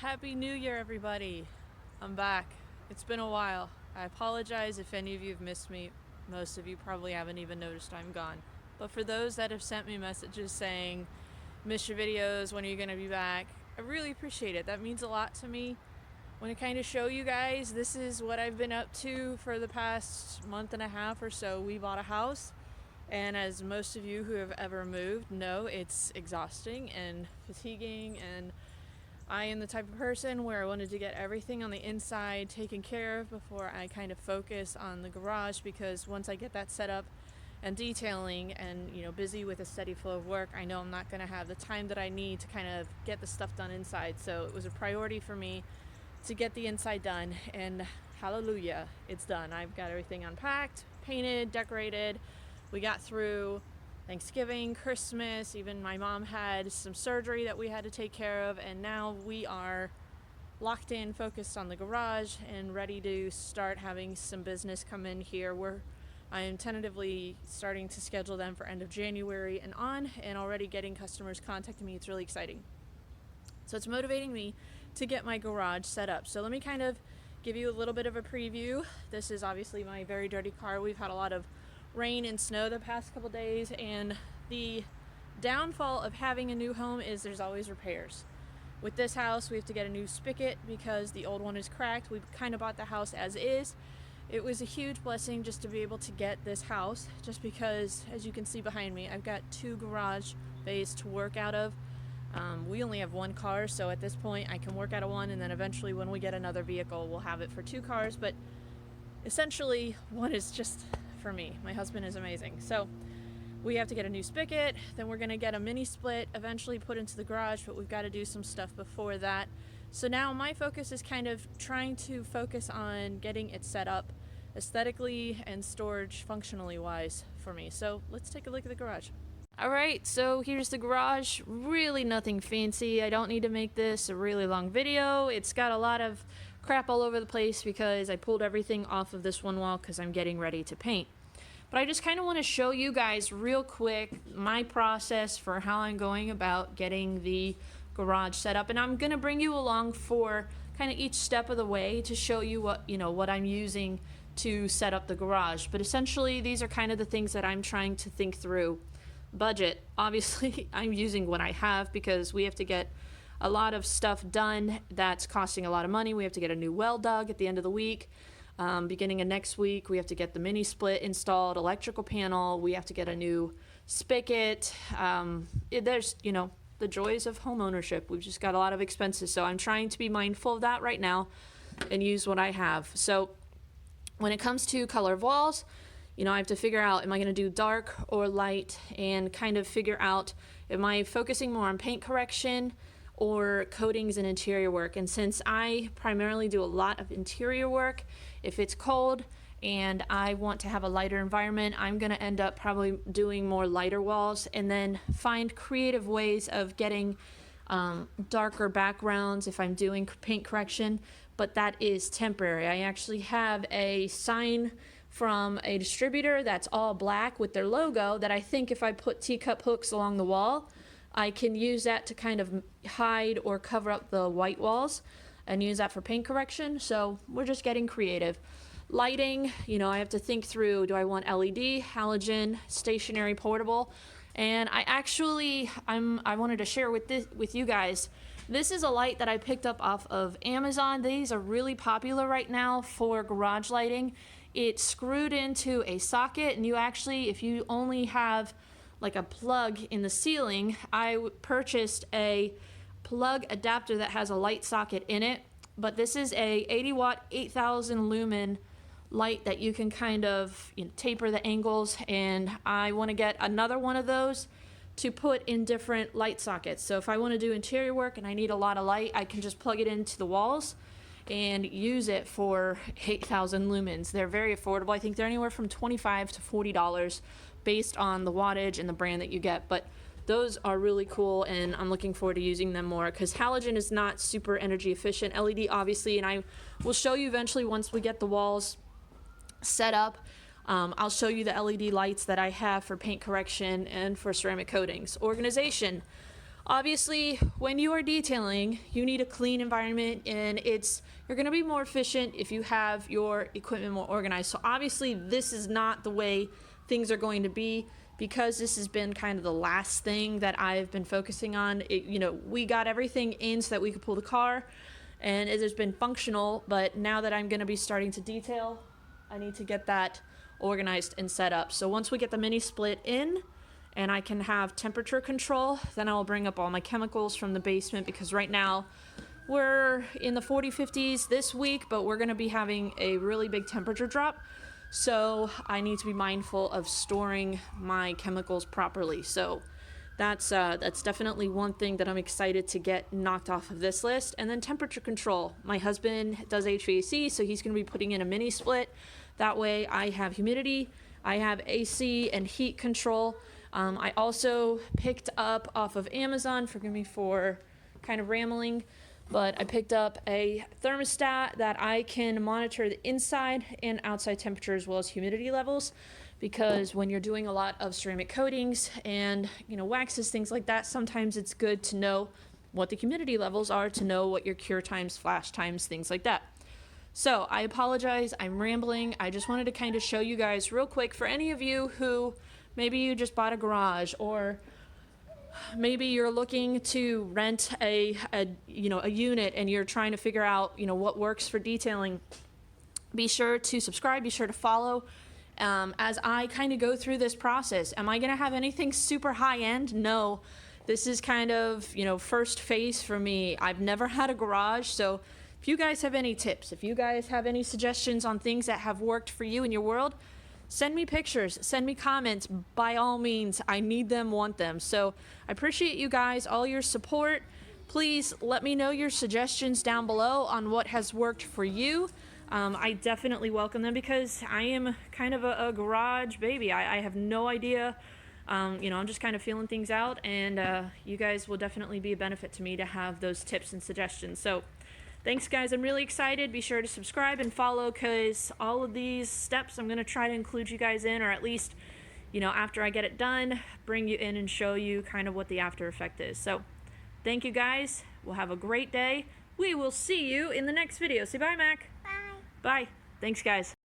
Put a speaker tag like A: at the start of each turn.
A: Happy New Year, everybody. I'm back. It's been a while. I apologize if any of you have missed me. Most of you probably haven't even noticed I'm gone. But for those that have sent me messages saying, miss your videos, when are you going to be back? I really appreciate it. That means a lot to me. I want to kind of show you guys, this is what I've been up to for the past month and a half or so. We bought a house, and as most of you who have ever moved know, it's exhausting and fatiguing, and I am the type of person where I wanted to get everything on the inside taken care of before I kind of focus on the garage, because once I get that set up and detailing and busy with a steady flow of work, I know I'm not going to have the time that I need to kind of get the stuff done inside. So it was a priority for me to get the inside done, and hallelujah, it's done. I've got everything unpacked, painted, decorated. We got through Thanksgiving, Christmas, even my mom had some surgery that we had to take care of, and now we are locked in, focused on the garage, and ready to start having some business come in here. I am tentatively starting to schedule them for end of January and on, and already getting customers contacting me. It's really exciting. So it's motivating me to get my garage set up. So let me kind of give you a little bit of a preview. This is obviously my very dirty car. We've had a lot of rain and snow the past couple days, and the downfall of having a new home is there's always repairs. With this house, we have to get a new spigot because the old one is cracked. We kind of bought the house as is. It was a huge blessing just to be able to get this house, just because, as you can see behind me, I've got 2 garage bays to work out of. We only have 1 car, so at this point I can work out of 1, and then eventually when we get another vehicle we'll have it for 2 cars, but essentially 1 is just for me. My husband is amazing. So we have to get a new spigot, then we're gonna get a mini split eventually put into the garage, but we've got to do some stuff before that. So now my focus is kind of trying to focus on getting it set up aesthetically and storage functionally wise for me. So let's take a look at the garage. Alright, so here's the garage. Really nothing fancy. I don't need to make this a really long video. It's got a lot of crap all over the place because I pulled everything off of this one wall because I'm getting ready to paint. But I just kind of want to show you guys real quick my process for how I'm going about getting the garage set up, and I'm going to bring you along for kind of each step of the way to show you what I'm using to set up the garage. But essentially these are kind of the things that I'm trying to think through. Budget, obviously I'm using what I have because we have to get a lot of stuff done that's costing a lot of money. We have to get a new well dug at the end of the week. Beginning of next week, we have to get the mini split installed, electrical panel. We have to get a new spigot. There's, the joys of home ownership. We've just got a lot of expenses. So I'm trying to be mindful of that right now and use what I have. So when it comes to color of walls, I have to figure out, am I going to do dark or light, and kind of figure out, am I focusing more on paint correction or coatings and interior work? And since I primarily do a lot of interior work, if it's cold and I want to have a lighter environment, I'm going to end up probably doing more lighter walls, and then find creative ways of getting darker backgrounds if I'm doing paint correction, but that is temporary. I actually have a sign from a distributor that's all black with their logo that I think if I put teacup hooks along the wall, I can use that to kind of hide or cover up the white walls and use that for paint correction. So we're just getting creative. Lighting, I have to think through, do I want LED, halogen, stationary, portable? And I wanted to share with you guys. This is a light that I picked up off of Amazon. These are really popular right now for garage lighting. It's screwed into a socket, and if you only have like a plug in the ceiling, I purchased a plug adapter that has a light socket in it. But this is a 80 watt, 8,000 lumen light that you can kind of taper the angles, and I want to get another one of those to put in different light sockets. So if I want to do interior work and I need a lot of light, I can just plug it into the walls and use it for 8,000 lumens. They're very affordable. I think they're anywhere from $25 to $40 based on the wattage and the brand that you get. But those are really cool, and I'm looking forward to using them more because halogen is not super energy efficient. LED obviously, and I will show you eventually once we get the walls set up. I'll show you the LED lights that I have for paint correction and for ceramic coatings. Organization. Obviously, when you are detailing, you need a clean environment, and you're going to be more efficient if you have your equipment more organized. So obviously, this is not the way things are going to be, because this has been kind of the last thing that I've been focusing on. We got everything in so that we could pull the car, and it has been functional, but now that I'm going to be starting to detail, I need to get that organized and set up. So once we get the mini split in, and I can have temperature control, then I will bring up all my chemicals from the basement, because right now we're in the 40-50s this week, but we're going to be having a really big temperature drop. So I need to be mindful of storing my chemicals properly. So that's definitely one thing that I'm excited to get knocked off of this list. And then temperature control. My husband does HVAC, so he's going to be putting in a mini split. That way I have humidity, I have AC and heat control. I also picked up off of Amazon, forgive me for kind of rambling, but I picked up a thermostat that I can monitor the inside and outside temperature as well as humidity levels, because when you're doing a lot of ceramic coatings and waxes, things like that, sometimes it's good to know what the humidity levels are, to know what your cure times, flash times, things like that. So I apologize, I'm rambling. I just wanted to kind of show you guys real quick, for any of you who maybe you just bought a garage, or maybe you're looking to rent a unit and you're trying to figure out what works for detailing. Be sure to subscribe, be sure to follow as I kind of go through this process. Am I going to have anything super high end? No. This is kind of first phase for me. I've never had a garage, so if you guys have any tips, if you guys have any suggestions on things that have worked for you in your world, send me pictures, send me comments. By all means, I need them, want them. So I appreciate you guys, all your support. Please let me know your suggestions down below on what has worked for you. I definitely welcome them, because I am kind of a garage baby. I have no idea. I'm just kind of feeling things out, and you guys will definitely be a benefit to me to have those tips and suggestions. So thanks, guys. I'm really excited. Be sure to subscribe and follow, because all of these steps I'm going to try to include you guys in, or at least, after I get it done, bring you in and show you kind of what the after effect is. So thank you, guys. We'll have a great day. We will see you in the next video. Say bye, Mac.
B: Bye.
A: Bye. Thanks, guys.